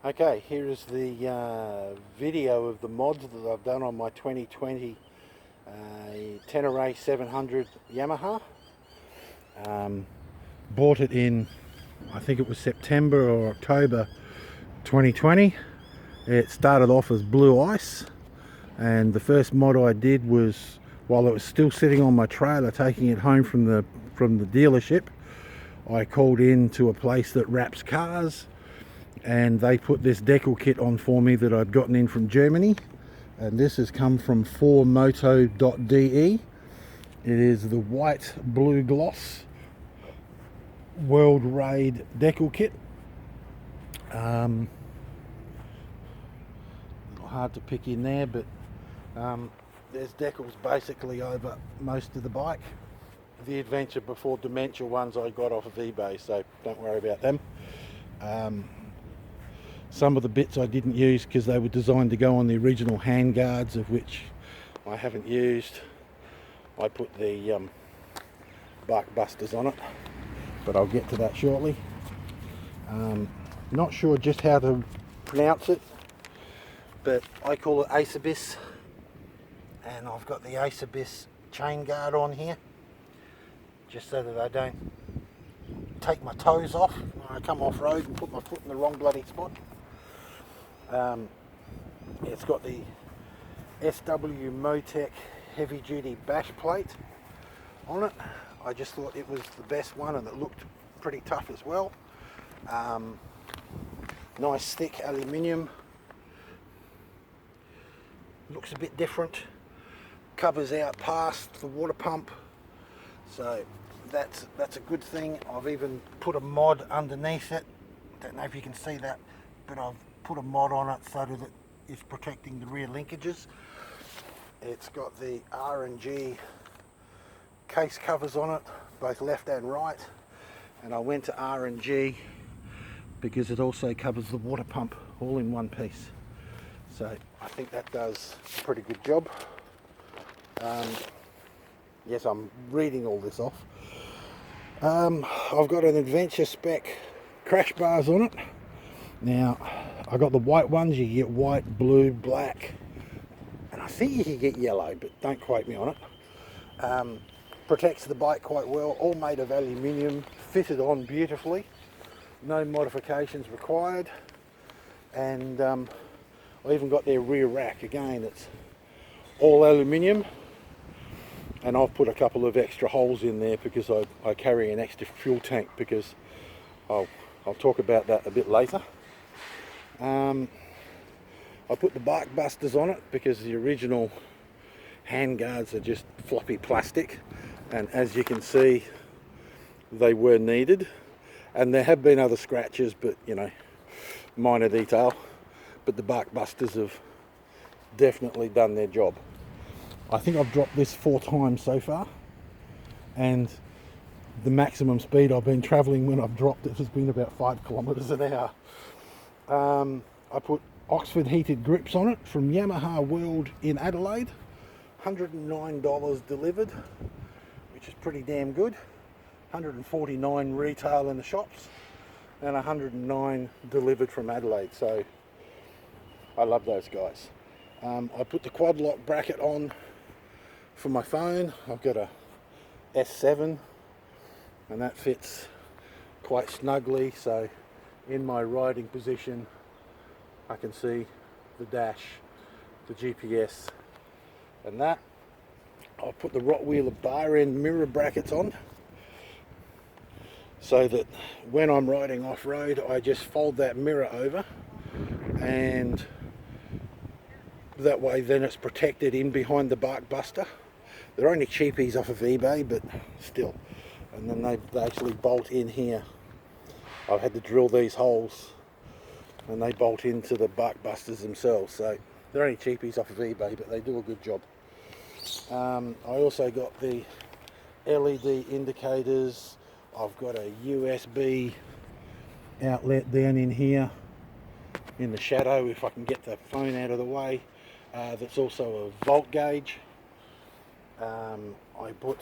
Okay, here is the video of the mods that I've done on my 2020 Tenere 700 Yamaha. Bought it in, I think it was September or October 2020. It started off as blue ice, and the first mod I did was while it was still sitting on my trailer taking it home from the dealership. I called in to a place that wraps cars, and they put this decal kit on for me that I'd gotten in from Germany, and this has come from 4moto.de. It is the white blue gloss World Raid decal kit. A little hard to pick in there, but there's decals basically over most of the bike. The Adventure Before Dementia ones I got off of eBay, so don't worry about them. Some of the bits I didn't use because they were designed to go on the original hand guards, of which I haven't used. I put the bark busters on it, but I'll get to that shortly. Not sure just how to pronounce it, but I call it Acebis, and I've got the Acebis chain guard on here just so that I don't take my toes off when I come off road and put my foot in the wrong bloody spot. It's got the SW Motec heavy duty bash plate on it. I just thought it was the best one, and it looked pretty tough as well. Nice thick aluminium, looks a bit different, covers out past the water pump, so that's a good thing. I've even put a mod underneath it. Don't know if you can see that, but I've put a mod on it so that it's protecting the rear linkages. It's got the R&G case covers on it, both left and right, and I went to R&G because it also covers the water pump all in one piece, so I think that does a pretty good job. Yes, I'm reading all this off. I've got an Adventure spec crash bars on it. Now, I got the white ones. You get white, blue, black, and I think you can get yellow, but don't quote me on it. Protects the bike quite well, all made of aluminium, fitted on beautifully, no modifications required, and I even got their rear rack. Again, it's all aluminium, and I've put a couple of extra holes in there because I carry an extra fuel tank, because I'll talk about that a bit later. I put the bark busters on it because the original hand guards are just floppy plastic, and as you can see, they were needed, and there have been other scratches, but you know, minor detail, but the bark busters have definitely done their job. I think I've dropped this 4 times so far, and the maximum speed I've been travelling when I've dropped it has been about 5 kilometres an hour. I put Oxford heated grips on it from Yamaha World in Adelaide, $109 delivered, which is pretty damn good. $149 retail in the shops, and $109 delivered from Adelaide, so I love those guys. I put the quad lock bracket on for my phone. I've got a S7, and that fits quite snugly, so in my riding position I can see the dash, the GPS, and that. I'll put the Rottweiler bar end mirror brackets on so that when I'm riding off-road I just fold that mirror over, and that way then it's protected in behind the bark buster. They're only cheapies off of eBay, but still. And then they actually bolt in here. I've had to drill these holes, and they bolt into the bark busters themselves, so they're only cheapies off of eBay, but they do a good job. I also got the LED indicators. I've got a USB outlet down in here in the shadow, if I can get the phone out of the way. That's also a volt gauge. I put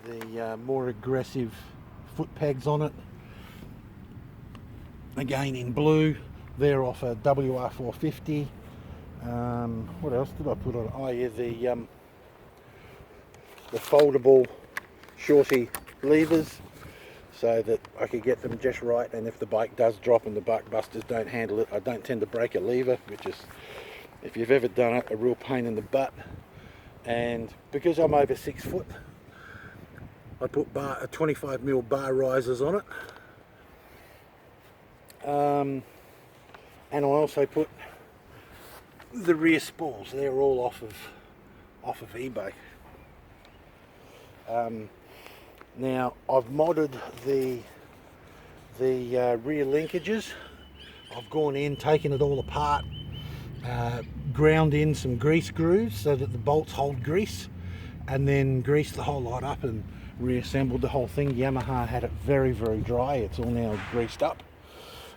the more aggressive foot pegs on it. again in blue. They're off a WR450. What else did I put on? Oh yeah, the foldable shorty levers, so that I could get them just right, and if the bike does drop and the bike busters don't handle it, I don't tend to break a lever, which is, if you've ever done it, a real pain in the butt. And because I'm over 6 foot, I put 25mm bar risers on it, and I also put the rear spools. They're all off of eBay. Now I've modded the rear linkages. I've gone in, taken it all apart, ground in some grease grooves so that the bolts hold grease, and then greased the whole lot up and reassembled the whole thing. Yamaha had it very, very dry. It's all now greased up,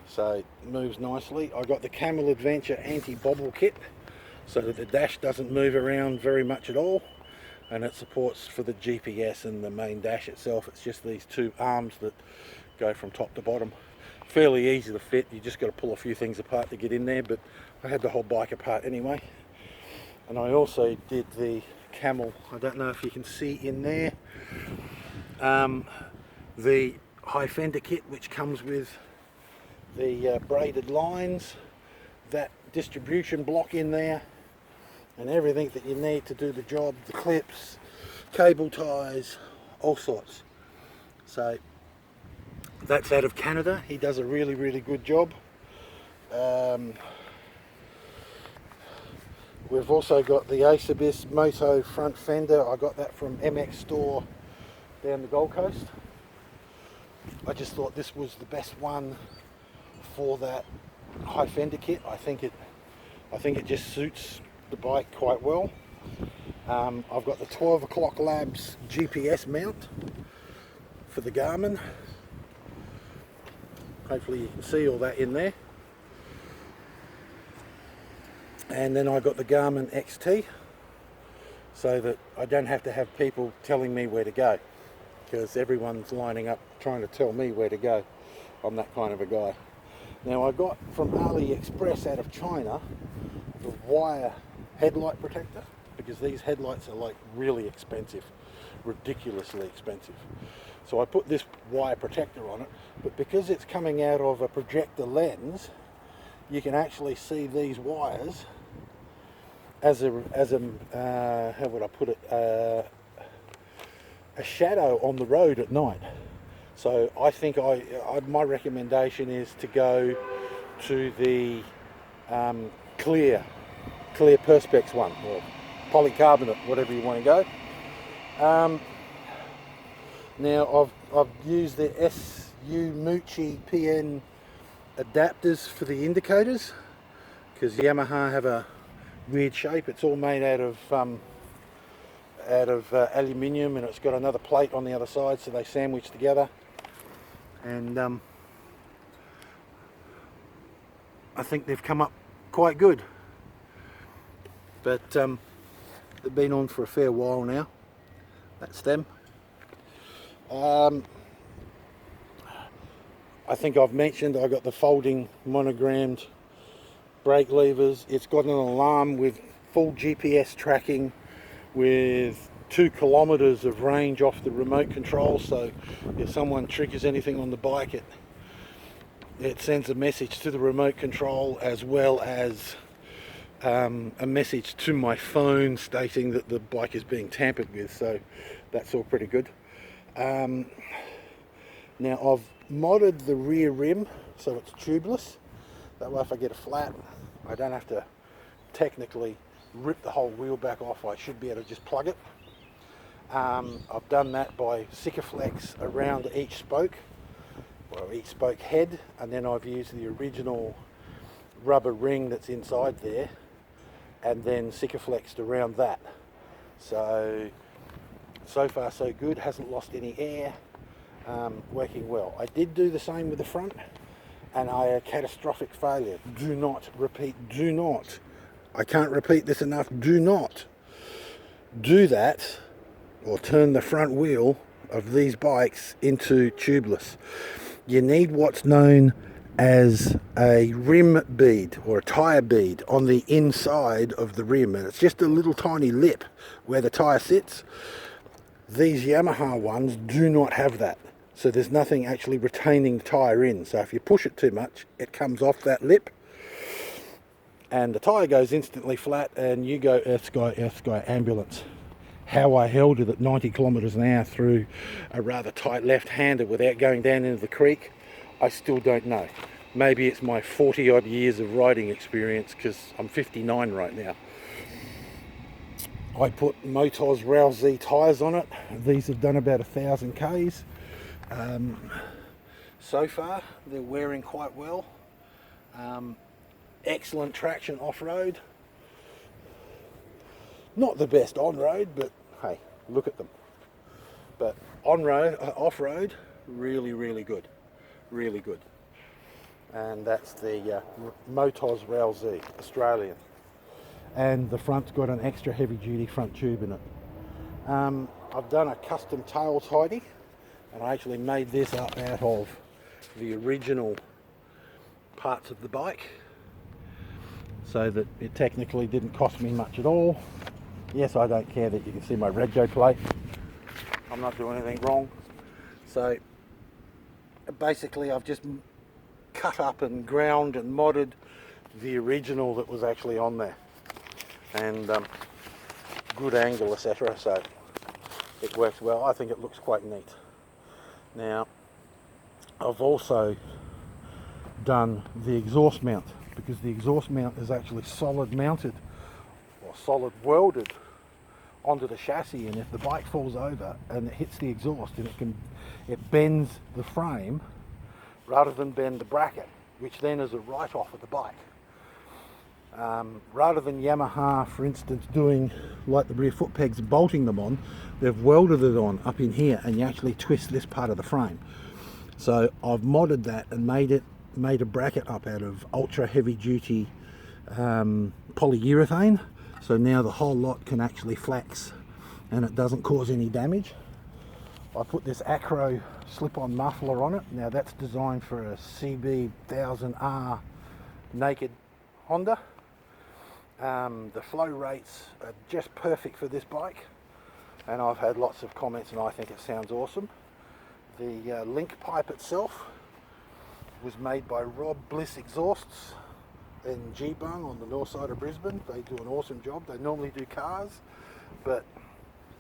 so it moves nicely. I got the Camel Adventure anti-bobble kit so that the dash doesn't move around very much at all, and it supports for the GPS and the main dash itself. It's just these two arms that go from top to bottom. Fairly easy to fit, you just got to pull a few things apart to get in there, but I had the whole bike apart anyway. And I also did the Camel, I don't know if you can see in there, the high fender kit, which comes with the braided lines, that distribution block in there, and everything that you need to do the job, the clips, cable ties, all sorts. So that's out of Canada. He does a really, really good job. We've also got the Acebis Moto front fender. I got that from MX store down the Gold Coast. I just thought this was the best one for that high fender kit. I think it just suits the bike quite well. I've got the 12 o'clock Labs GPS mount for the Garmin. Hopefully you can see all that in there. And then I got the Garmin XT, so that I don't have to have people telling me where to go, because everyone's lining up trying to tell me where to go. I'm that kind of a guy. Now I got from AliExpress out of China the wire headlight protector, because these headlights are like really expensive, ridiculously expensive. So I put this wire protector on it, but because it's coming out of a projector lens, you can actually see these wires as a how would I put it, a shadow on the road at night. So I think my recommendation is to go to the clear perspex one, or polycarbonate, whatever you want to go. Now I've used the SU Mucci PN adapters for the indicators, because Yamaha have a weird shape. It's all made out of aluminium, and it's got another plate on the other side, so they sandwich together. And I think they've come up quite good, but they've been on for a fair while now. That's them. I think I've mentioned I got the folding monogrammed brake levers. It's got an alarm with full GPS tracking, with 2 kilometers of range off the remote control, so if someone triggers anything on the bike, it sends a message to the remote control, as well as a message to my phone stating that the bike is being tampered with. So that's all pretty good. Now I've modded the rear rim so it's tubeless. That way if I get a flat, I don't have to technically rip the whole wheel back off. I should be able to just plug it. I've done that by Sikaflex around each spoke, or each spoke head, and then I've used the original rubber ring that's inside there, and then Sikaflexed around that. So far so good, hasn't lost any air, working well. I did do the same with the front, and I had a catastrophic failure. Do not repeat, do not, I can't repeat this enough, do not do that or turn the front wheel of these bikes into tubeless. You need what's known as a rim bead or a tyre bead on the inside of the rim, and it's just a little tiny lip where the tyre sits. These Yamaha ones do not have that, so there's nothing actually retaining the tyre in, so if you push it too much it comes off that lip and the tyre goes instantly flat and you go Earth Sky ambulance. How I held it at 90 kilometres an hour through a rather tight left-hander without going down into the creek, I still don't know. Maybe it's my 40 odd years of riding experience, because I'm 59 right now. I put Motos Rail Z tyres on it. These have done about 1,000 Ks. So far they're wearing quite well. Excellent traction off-road. Not the best on-road, but hey, look at them. But on-road, off-road, really, really good. Really good. And that's the Motos Rail Z, Australian. And the front's got an extra heavy-duty front tube in it. I've done a custom tail tidy, and I actually made this up out of the original parts of the bike, so that it technically didn't cost me much at all. Yes, I don't care that you can see my rego plate. I'm not doing anything wrong. So basically I've just cut up and ground and modded the original that was actually on there, and good angle, etc. So it works well. I think it looks quite neat. Now I've also done the exhaust mount, because the exhaust mount is actually solid mounted or solid welded onto the chassis, and if the bike falls over and it hits the exhaust, and it bends the frame rather than bend the bracket, which then is a write-off of the bike. Rather than Yamaha, for instance, doing like the rear foot pegs and bolting them on, they've welded it on up in here, and you actually twist this part of the frame. So I've modded that and made a bracket up out of ultra heavy duty polyurethane, so now the whole lot can actually flex and it doesn't cause any damage. I put this Acro slip-on muffler on it. Now that's designed for a CB 1000R naked Honda. The flow rates are just perfect for this bike, and I've had lots of comments and I think it sounds awesome. The link pipe itself was made by Rob Bliss Exhausts in Geebung on the north side of Brisbane. They do an awesome job. They normally do cars, but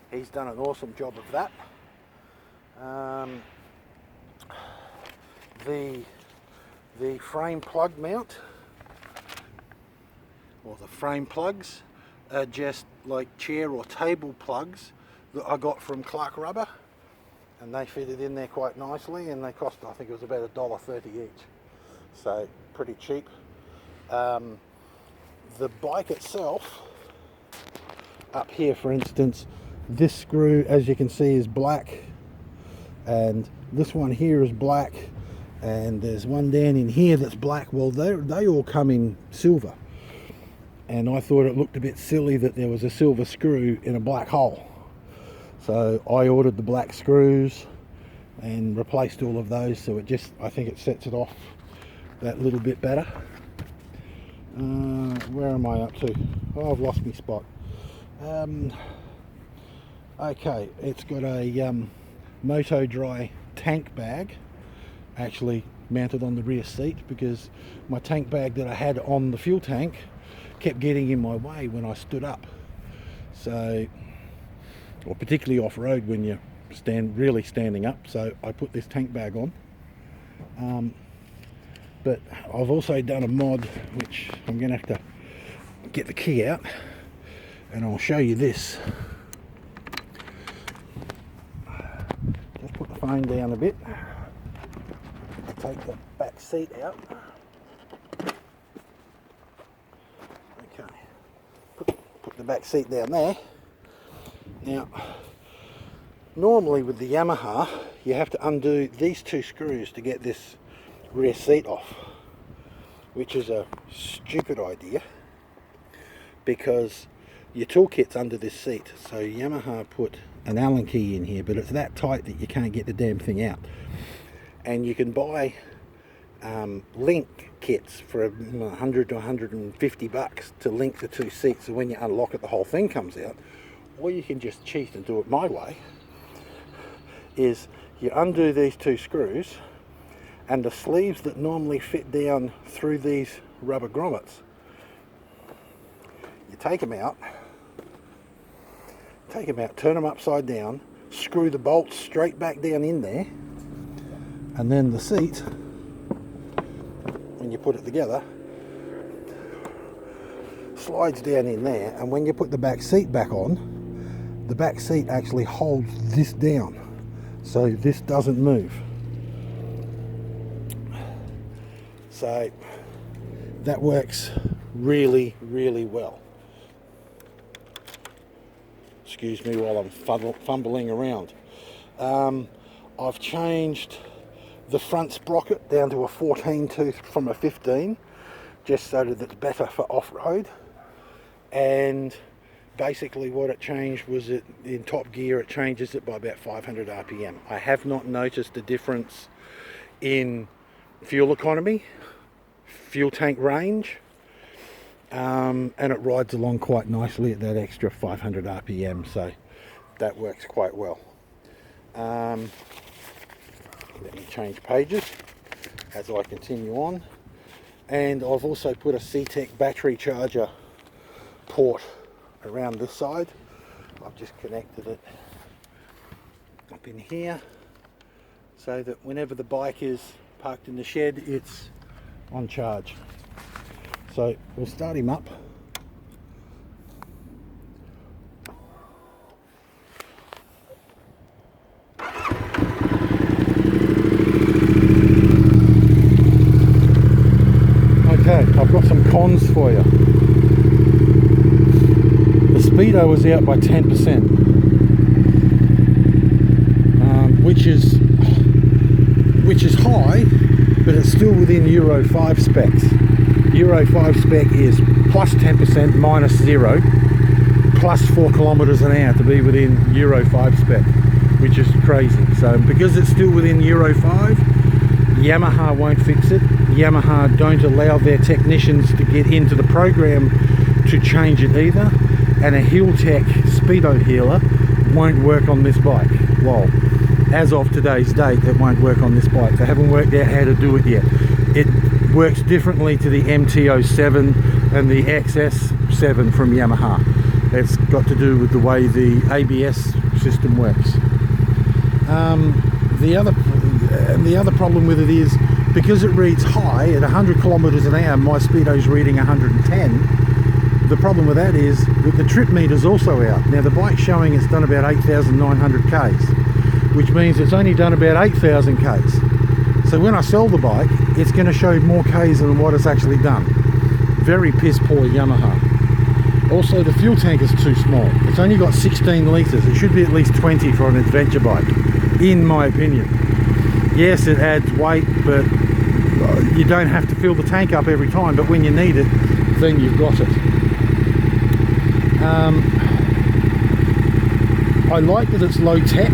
he's done an awesome job of that. The frame plug mount, or the frame plugs, are just like chair or table plugs that I got from Clark Rubber, and they fitted in there quite nicely, and they cost, I think it was about $1.30 each, so pretty cheap. The bike itself, up here for instance, this screw, as you can see, is black, and this one here is black, and there's one down in here that's black. Well, they all come in silver, and I thought it looked a bit silly that there was a silver screw in a black hole, so I ordered the black screws and replaced all of those, so it just, I think it sets it off that little bit better. Where am I up to? Oh, I've lost my spot. Okay, it's got a Moto Dry tank bag actually mounted on the rear seat, because my tank bag that I had on the fuel tank kept getting in my way when I stood up. So, or particularly off-road when you're really standing up, so I put this tank bag on. But I've also done a mod, which I'm going to have to get the key out, and I'll show you this. Just put the phone down a bit. Take the back seat out. Okay, put the back seat down there. Now, normally with the Yamaha, you have to undo these two screws to get this rear seat off, which is a stupid idea, because your toolkit's under this seat. So Yamaha put an Allen key in here, but it's that tight that you can't get the damn thing out. And you can buy link kits for 100 to 150 bucks to link the two seats, so when you unlock it the whole thing comes out. Or you can just cheat and do it my way, is you undo these two screws, and the sleeves that normally fit down through these rubber grommets, you take them out, turn them upside down, screw the bolts straight back down in there, and then the seat, when you put it together, slides down in there, and when you put the back seat back on, the back seat actually holds this down, so this doesn't move. So that works really, really well. Excuse me while I'm fumbling around. I've changed the front sprocket down to a 14 tooth from a 15, just so that it's better for off-road. And basically what it changed was that in top gear it changes it by about 500 RPM. I have not noticed a difference in fuel economy, fuel tank range, and it rides along quite nicely at that extra 500 RPM, so that works quite well. Let me change pages as I continue on, and I've also put a C-Tech battery charger port around this side. I've just connected it up in here so that whenever the bike is parked in the shed, it's on charge. So we'll start him up. Okay, I've got some cons for you. The speedo was out by 10%, which is high, but it's still within Euro 5 specs. Euro 5 spec is plus 10%, minus 0, plus 4 kilometers an hour to be within Euro 5 spec, which is crazy. So because it's still within Euro 5, Yamaha won't fix it. Yamaha don't allow their technicians to get into the program to change it either, and a Heel Tech speedo healer won't work on this bike. Well, as of today's date, it won't work on this bike. They haven't worked out how to do it yet. It works differently to the MT-07 and the XS7 from Yamaha. It's got to do with the way the ABS system works. The other problem with it is, because it reads high at 100 kilometers an hour, my speedo's reading 110. The problem with that is that the trip meter's also out. Now the bike's showing it's done about 8,900 Ks, which means it's only done about 8,000 Ks. So when I sell the bike, it's going to show more Ks than what it's actually done. Very piss poor Yamaha. Also, the fuel tank is too small. It's only got 16 litres. It should be at least 20 for an adventure bike, in my opinion. Yes, it adds weight, but you don't have to fill the tank up every time, but when you need it, then you've got it. I like that it's low tech,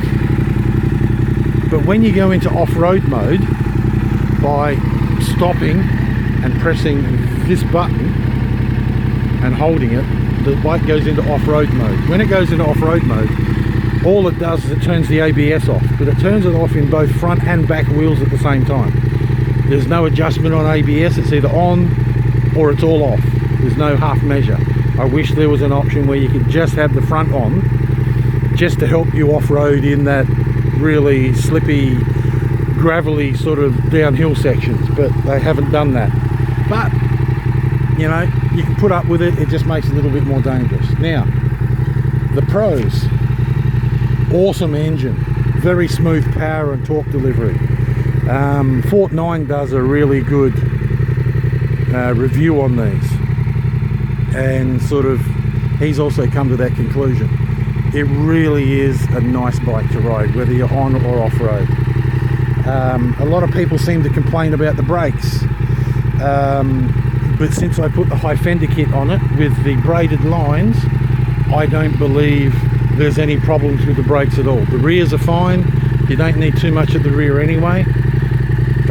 but when you go into off-road mode, by stopping and pressing this button and holding it, the bike goes into off-road mode. When it goes into off-road mode, all it does is it turns the ABS off, but it turns it off in both front and back wheels at the same time. There's no adjustment on ABS, it's either on or it's all off. There's no half measure. I wish there was an option where you could just have the front on, just to help you off-road in that really slippy, gravelly sort of downhill sections, but they haven't done that. But, you know, you can put up with it, it just makes it a little bit more dangerous. Now, the pros. Awesome engine, very smooth power and torque delivery. Fort 9 does a really good review on these, and sort of he's also come to that conclusion. It really is a nice bike to ride, whether you're on or off-road. A lot of people seem to complain about the brakes, but since I put the high fender kit on it with the braided lines, I don't believe there's any problems with the brakes at all. The rears are fine, you don't need too much at the rear anyway,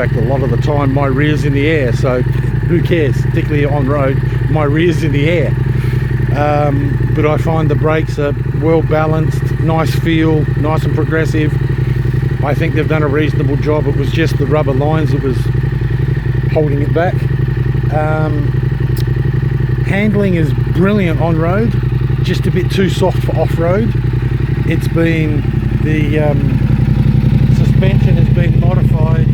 fact, a lot of the time my rear's in the air, so who cares, particularly on road, my rear's in the air. But I find the brakes are well balanced, nice feel, nice and progressive. I think they've done a reasonable job. It was just the rubber lines that was holding it back. Handling is brilliant on road, just a bit too soft for off-road. It's been, the suspension has been modified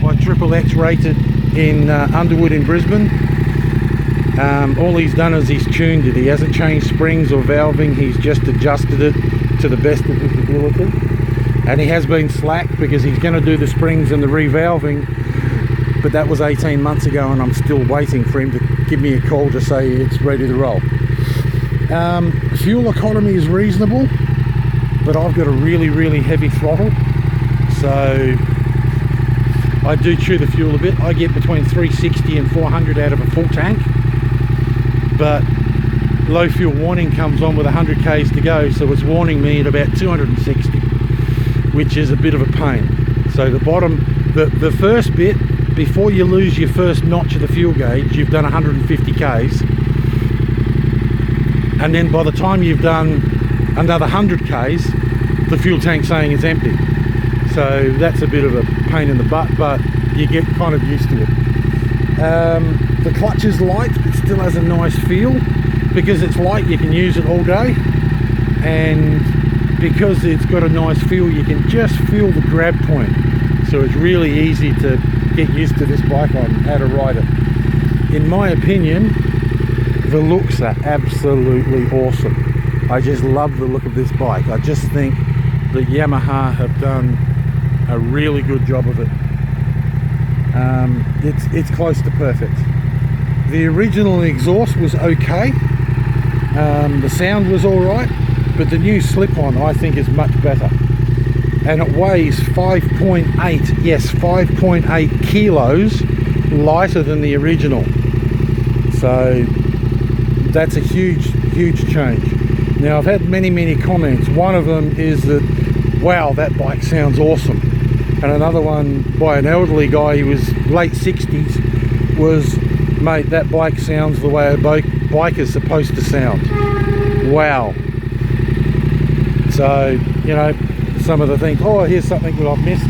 by Triple X rated in Underwood in Brisbane. All he's done is he's tuned it. He hasn't changed springs or valving, he's just adjusted it to the best of his ability. And he has been slack because he's going to do the springs and the revalving, but that was 18 months ago and I'm still waiting for him to give me a call to say it's ready to roll. Fuel economy is reasonable, but I've got a really heavy throttle, so I do chew the fuel a bit. I get between 360 and 400 out of a full tank, but low fuel warning comes on with 100 k's to go, so it's warning me at about 260, which is a bit of a pain. So the bottom, the first bit, before you lose your first notch of the fuel gauge, you've done 150 k's, and then by the time you've done another 100 k's, the fuel tank's saying it's empty. So that's a bit of a pain in the butt, but you get kind of used to it. The clutch is light, it still has a nice feel. Because it's light, you can use it all day, and because it's got a nice feel, you can just feel the grab point. So it's really easy to get used to this bike on how to ride it. In my opinion, the looks are absolutely awesome. I just love the look of this bike. I just think that Yamaha have done a really good job of it. It's close to perfect. The original exhaust was okay. The sound was all right, but the new slip-on I think is much better. And it weighs 5.8, yes, 5.8 kilos lighter than the original. So that's a huge change. Now I've had many comments. One of them is that, wow, that bike sounds awesome. And another one by an elderly guy, he was late 60s, was, mate, that bike sounds the way a bike is supposed to sound. Wow. So, you know, some of the things, oh, here's something that I've missed.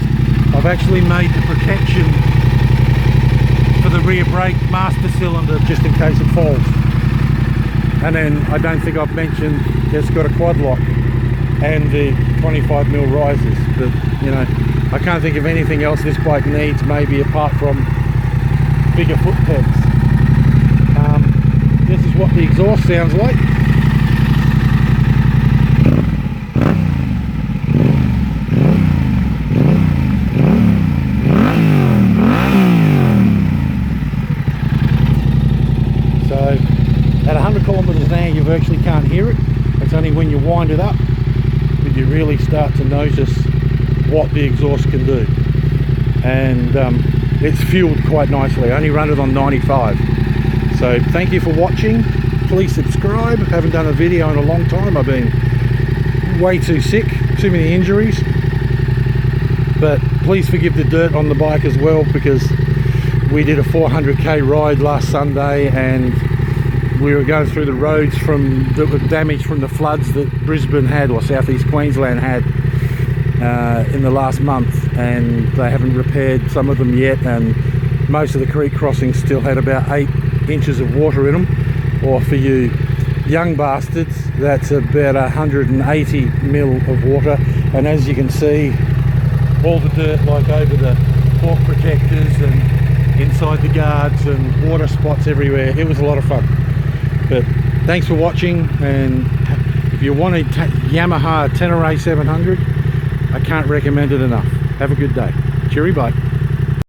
I've actually made the protection for the rear brake master cylinder just in case it falls. And then I don't think I've mentioned it's got a quad lock and the 25mm risers, but you know, I can't think of anything else this bike needs, maybe apart from bigger foot pegs. This is what the exhaust sounds like. So at 100 kilometers an hour you virtually can't hear it. It's only when you wind it up that you really start to notice what the exhaust can do. And it's fueled quite nicely. I only run it on 95. So thank you for watching. Please subscribe. I haven't done a video in a long time. I've been way too sick, too many injuries. But please forgive the dirt on the bike as well, because we did a 400k ride last Sunday and we were going through the roads that were damaged from the floods that Brisbane had, or southeast Queensland had, in the last month, and they haven't repaired some of them yet, and most of the creek crossings still had about 8 inches of water in them, or for you young bastards, that's about 180mm of water. And as you can see, all the dirt like over the fork protectors and inside the guards and water spots everywhere. It was a lot of fun. But thanks for watching, and if you want a Yamaha Tenere 700, I can't recommend it enough. Have a good day. Cheery, bye.